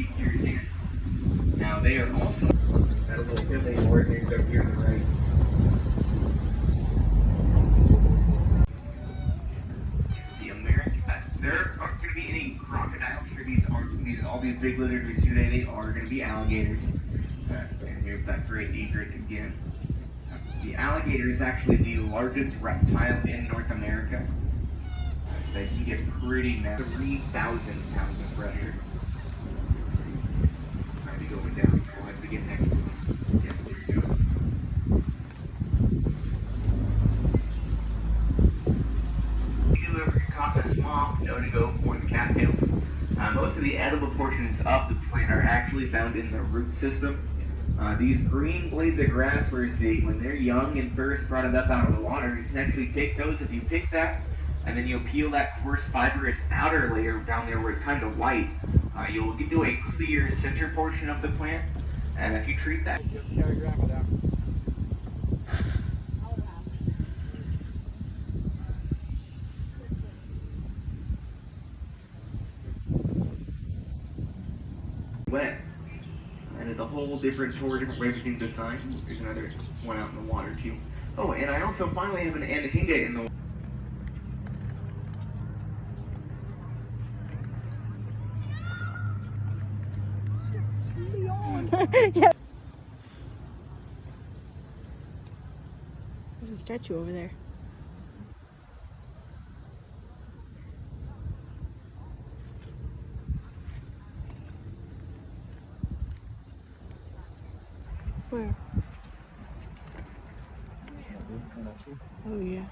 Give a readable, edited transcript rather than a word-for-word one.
be pure sand. Now they are also got a little hilly ordinance up here to the right. The American, there aren't going to be any crocodiles for all these big lizards we see today. They are going to be alligators. And here's that great egret again. The alligator is actually the largest reptile in North America. They can get pretty massive. 3,000 pounds of pressure. Might be going down. We'll have to get next to them. Yeah, there we go. Whoever caught the swamp know to go for the cattails. Most of the edible portions of the plant are actually found in the root system. These green blades of grass we're seeing, when they're young and first brought up out of the water, you can actually take those. If you pick that, and then you'll peel that coarse fibrous outer layer down there where it's kind of white, you'll get to a clear center portion of the plant. And if you treat that, Carry grandma down. wet. And it's a whole different way to think the sign. There's another one out in the water too. Oh, and I also finally have an anhinga in the water. Yeah. There's a statue over there. Where? Oh yeah.